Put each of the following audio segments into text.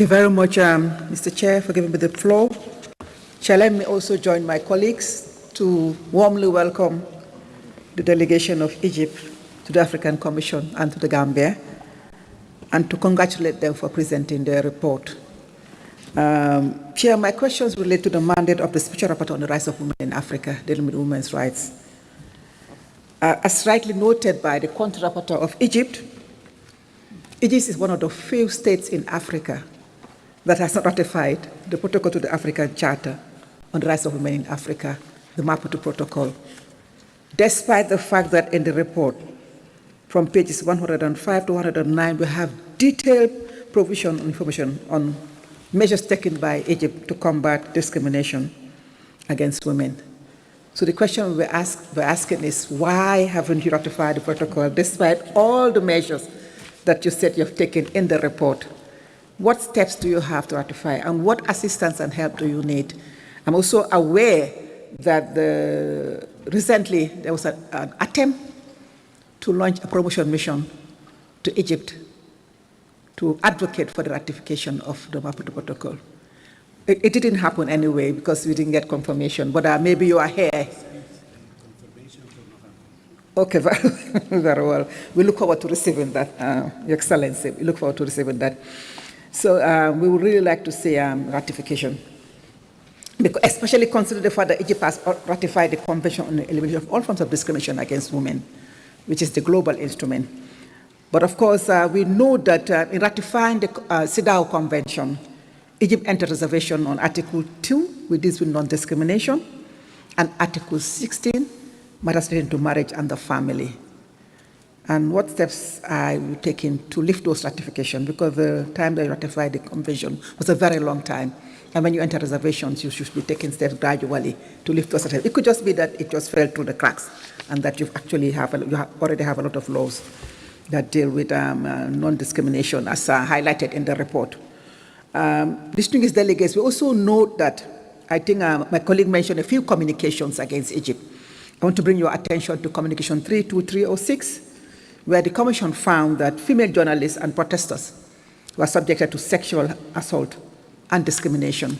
you very much, Mr. Chair, for giving me the floor. Shall let me also join my colleagues to warmly welcome the delegation of Egypt to the African Commission and to the Gambia, and to congratulate them for presenting their report. Chair, my questions relate to the mandate of the Special Rapporteur on the Rights of Women in Africa, dealing with women's rights. As rightly noted by the Country Rapporteur of Egypt, Egypt is one of the few states in Africa that has not ratified the protocol to the African Charter on the Rights of Women in Africa, the Maputo Protocol, despite the fact that in the report, from pages 105 to 109, we have detailed provision and information on measures taken by Egypt to combat discrimination against women. So the question we're asking is, why haven't you ratified the protocol despite all the measures that you said you've taken in the report? What steps do you have to ratify, and what assistance and help do you need? I'm also aware that recently there was an attempt to launch a promotion mission to Egypt to advocate for the ratification of the Maputo Protocol. It didn't happen anyway because we didn't get confirmation, but maybe you are here. Okay, very well. We look forward to receiving that, Your Excellency. We look forward to receiving that. So we would really like to see ratification, because especially considering the fact that Egypt has ratified the Convention on the Elimination of All Forms of Discrimination Against Women, which is the global instrument. But of course, we know that in ratifying the CEDAW Convention, Egypt entered reservation on Article 2, which deals with non-discrimination, and Article 16, matters relating to marriage and the family. And what steps are you taking to lift those ratifications? Because the time that you ratified the convention was a very long time. And when you enter reservations, you should be taking steps gradually to lift those ratifications. It could just be that it just fell through the cracks, and that you already have a lot of laws that deal with non-discrimination, as highlighted in the report. Distinguished delegates, we also note that, I think my colleague mentioned a few communications against Egypt. I want to bring your attention to Communication 32306, where the Commission found that female journalists and protesters were subjected to sexual assault and discrimination.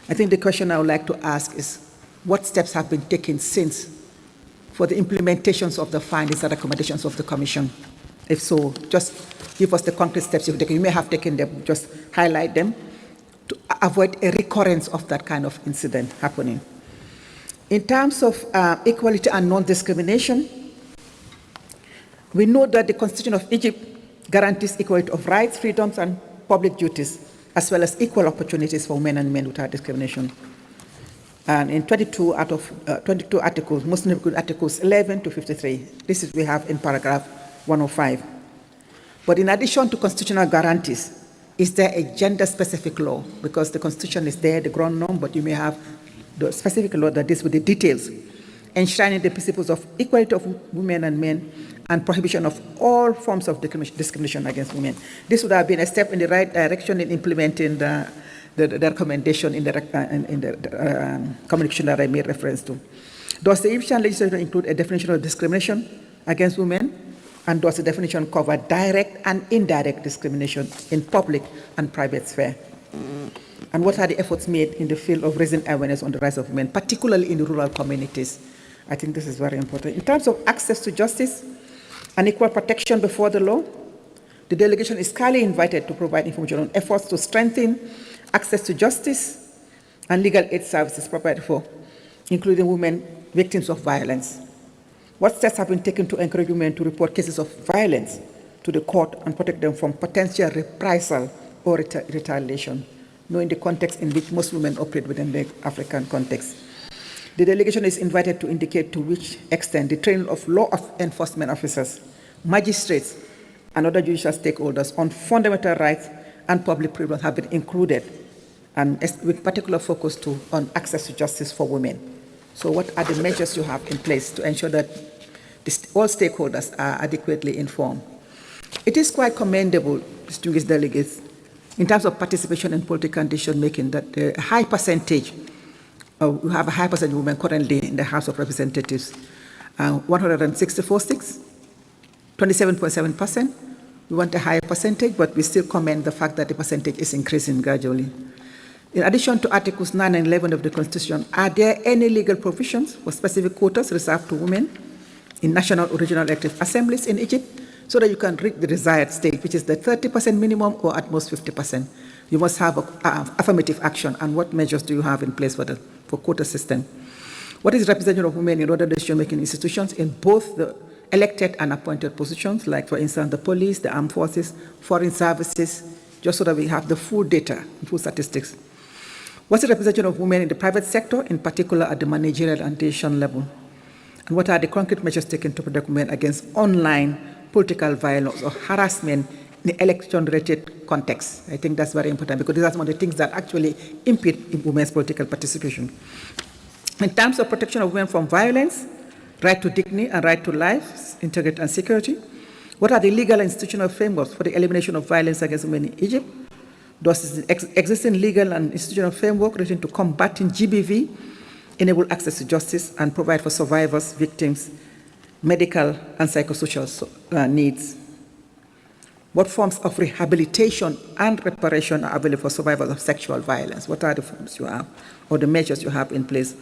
I think the question I would like to ask is, what steps have been taken since for the implementations of the findings and recommendations of the Commission? If so, just give us the concrete steps you've taken. You may have taken them, just highlight them to avoid a recurrence of that kind of incident happening. In terms of equality and non-discrimination, we know that the Constitution of Egypt guarantees equality of rights, freedoms, and public duties, as well as equal opportunities for women and men without discrimination. And in 22 out of 22 articles, most notably Articles 11 to 53, this is we have in paragraph 105. But in addition to constitutional guarantees, is there a gender-specific law? Because the Constitution is there, the ground norm, but you may have the specific law that deals with the details, enshrining the principles of equality of women and men and prohibition of all forms of discrimination against women. This would have been a step in the right direction in implementing the recommendation in the communication that I made reference to. Does the Egyptian legislation include a definition of discrimination against women? And does the definition cover direct and indirect discrimination in public and private sphere? And what are the efforts made in the field of raising awareness on the rights of women, particularly in the rural communities? I think this is very important. In terms of access to justice and equal protection before the law, the delegation is kindly invited to provide information on efforts to strengthen access to justice and legal aid services provided for, including women victims of violence. What steps have been taken to encourage women to report cases of violence to the court and protect them from potential reprisal or retaliation, knowing the context in which most women operate within the African context? The delegation is invited to indicate to which extent the training of law enforcement officers, magistrates, and other judicial stakeholders on fundamental rights and public privileges have been included, and with particular focus on access to justice for women. So what are the measures you have in place to ensure that all stakeholders are adequately informed? It is quite commendable, distinguished delegates, in terms of participation in political decision-making, that a high percentage, we have a high percentage of women currently in the House of Representatives, 164 seats, 27.7%, We want a higher percentage, but we still commend the fact that the percentage is increasing gradually. In addition to Articles 9 and 11 of the Constitution, are there any legal provisions for specific quotas reserved to women in national or regional elective assemblies in Egypt, so that you can reach the desired state, which is the 30% minimum or at most 50%? You must have affirmative action, and what measures do you have in place for quota system? What is the representation of women in other decision-making institutions in both the elected and appointed positions, like, for instance, the police, the armed forces, foreign services, just so that we have the full data, full statistics? What's the representation of women in the private sector, in particular at the managerial and decision level? And what are the concrete measures taken to protect women against online political violence or harassment in election-related contexts? I think that's very important, because these are some of the things that actually impede women's political participation. In terms of protection of women from violence, right to dignity and right to life, integrity and security, what are the legal and institutional frameworks for the elimination of violence against women in Egypt? Does the existing legal and institutional framework relating to combating GBV enable access to justice and provide for survivors, victims, medical and psychosocial needs? What forms of rehabilitation and reparation are available for survivors of sexual violence? What are the forms you have, or the measures you have in place?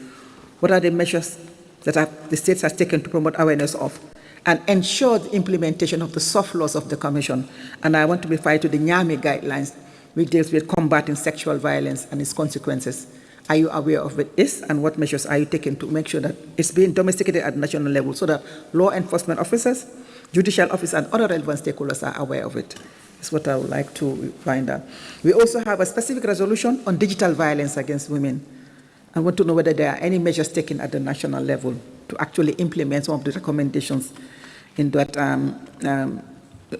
What are the measures that the states has taken to promote awareness of and ensure the implementation of the soft laws of the Commission? And I want to refer to the NYAMI guidelines, which deals with combating sexual violence and its consequences. Are you aware of this, and what measures are you taking to make sure that it's being domesticated at national level, so that law enforcement officers, judicial officers, and other relevant stakeholders are aware of it? That's what I would like to find out. We also have a specific resolution on digital violence against women. I want to know whether there are any measures taken at the national level to actually implement some of the recommendations in that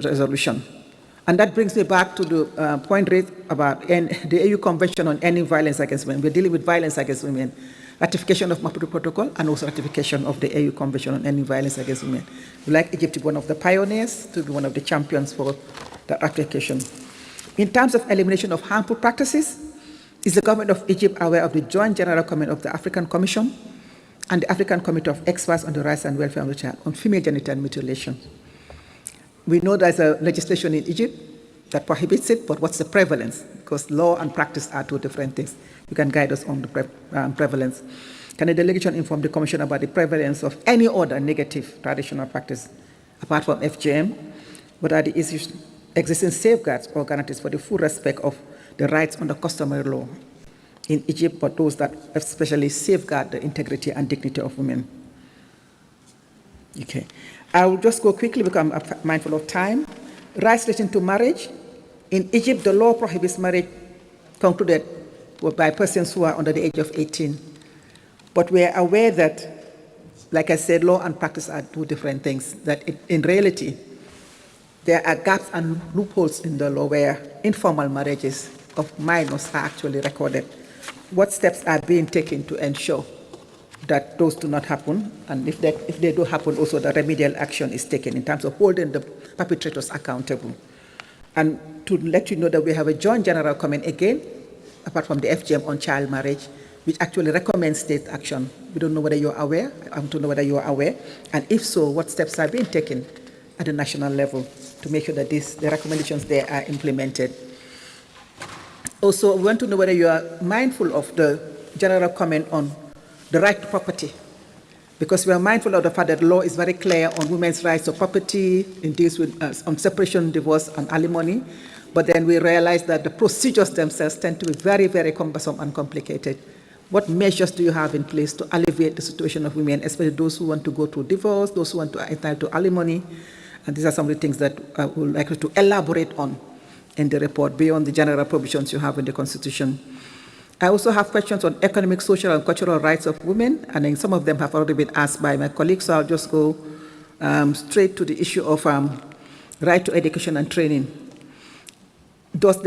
resolution. And that brings me back to the point raised about the AU Convention on Ending Violence Against Women. We're dealing with violence against women, ratification of Maputo Protocol, and also ratification of the AU Convention on Ending Violence Against Women. We'd like Egypt to be one of the pioneers, to be one of the champions for that ratification. In terms of elimination of harmful practices, is the government of Egypt aware of the Joint General Comment of the African Commission and the African Committee of Experts on the Rights and Welfare of the Child on female genital mutilation? We know there's a legislation in Egypt that prohibits it, but what's the prevalence? Because law and practice are two different things. You can guide us on the prevalence. Can the delegation inform the Commission about the prevalence of any other negative traditional practice apart from FGM? What are the issues, existing safeguards or guarantees for the full respect of the rights under customary law in Egypt, but those that especially safeguard the integrity and dignity of women? Okay. I will just go quickly because I'm mindful of time. Rights relating to marriage. In Egypt, the law prohibits marriage concluded by persons who are under the age of 18. But we are aware that, like I said, law and practice are two different things, that in reality, there are gaps and loopholes in the law where informal marriages of minors are actually recorded. What steps are being taken to ensure that those do not happen? And if they do happen, also the remedial action is taken in terms of holding the perpetrators accountable. And to let you know that we have a joint general comment again, apart from the FGM on child marriage, which actually recommends state action. We don't know whether you're aware. I want to know whether you are aware. And if so, what steps are being taken at the national level to make sure that the recommendations there are implemented. Also, we want to know whether you are mindful of the general comment on the right to property, because we are mindful of the fact that the law is very clear on women's rights to property, it deals with on separation, divorce, and alimony, but then we realize that the procedures themselves tend to be very, very cumbersome and complicated. What measures do you have in place to alleviate the situation of women, especially those who want to go through divorce, those who want to entitle to alimony? And these are some of the things that I would like to elaborate on in the report, beyond the general provisions you have in the Constitution. I also have questions on economic, social, and cultural rights of women, and then some of them have already been asked by my colleagues, so I'll just go straight to the issue of right to education and training. Does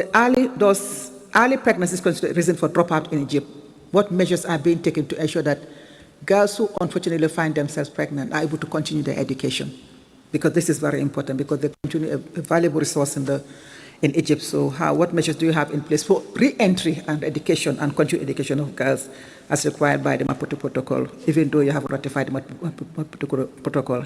early pregnancy constitute a reason for dropout in Egypt? What measures are being taken to ensure that girls who unfortunately find themselves pregnant are able to continue their education? Because this is very important, because they continue a valuable resource in Egypt. So what measures do you have in place for re-entry and education and continued education of girls as required by the Maputo Protocol, even though you have ratified the Maputo Protocol?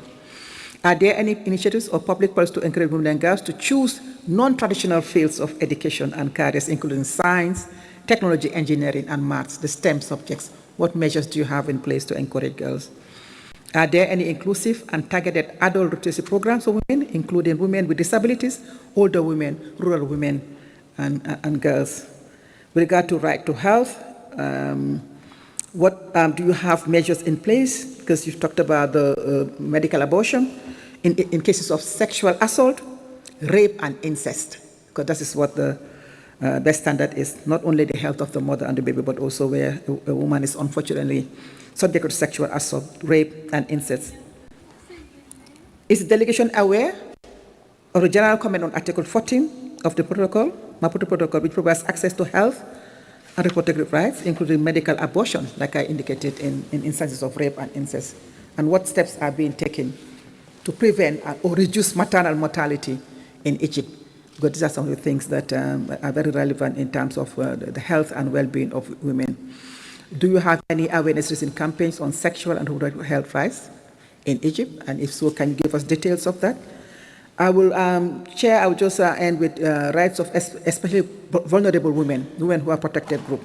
Are there any initiatives or public policies to encourage women and girls to choose non-traditional fields of education and careers, including science, technology, engineering, and maths, the STEM subjects? What measures do you have in place to encourage girls? Are there any inclusive and targeted adult literacy programs for women, including women with disabilities, older women, rural women, and girls? With regard to right to health, what do you have measures in place? Because you've talked about the medical abortion in cases of sexual assault, rape, and incest, because that is what the best standard is, not only the health of the mother and the baby, but also where a woman is unfortunately subject to sexual assault, rape, and incest. Is the delegation aware of the general comment on Article 14 of the protocol, Maputo Protocol, which provides access to health and reproductive rights, including medical abortion, like I indicated in instances of rape and incest? And what steps are being taken to prevent or reduce maternal mortality in Egypt? Because these are some of the things that are very relevant in terms of the health and well-being of women. Do you have any awareness in campaigns on sexual and reproductive health rights in Egypt? And if so, can you give us details of that? I will, Chair, I will just end with rights of especially vulnerable women, women who are protected group.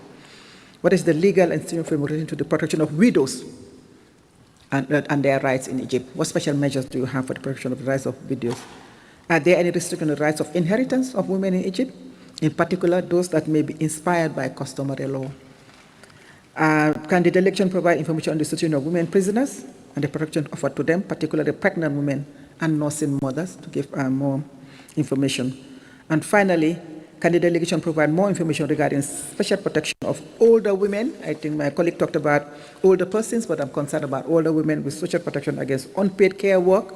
What is the legal and institutional framework relating to the protection of widows and their rights in Egypt? What special measures do you have for the protection of the rights of widows? Are there any restrictions on the rights of inheritance of women in Egypt, in particular those that may be inspired by customary law? Can the delegation provide information on the situation of women prisoners and the protection offered to them, particularly pregnant women and nursing mothers, to give more information? And finally, can the delegation provide more information regarding special protection of older women? I think my colleague talked about older persons, but I'm concerned about older women with social protection against unpaid care work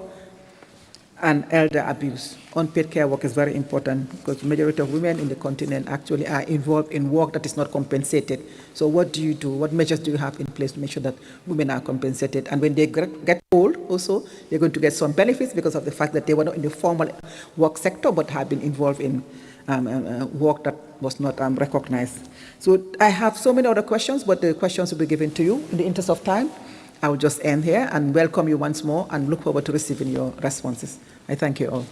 and elder abuse. Unpaid care work is very important because the majority of women in the continent actually are involved in work that is not compensated. So what do you do? What measures do you have in place to make sure that women are compensated? And when they get old also, they're going to get some benefits because of the fact that they were not in the formal work sector but have been involved in work that was not recognized. So I have so many other questions, but the questions will be given to you. In the interest of time, I will just end here and welcome you once more and look forward to receiving your responses. I thank you all.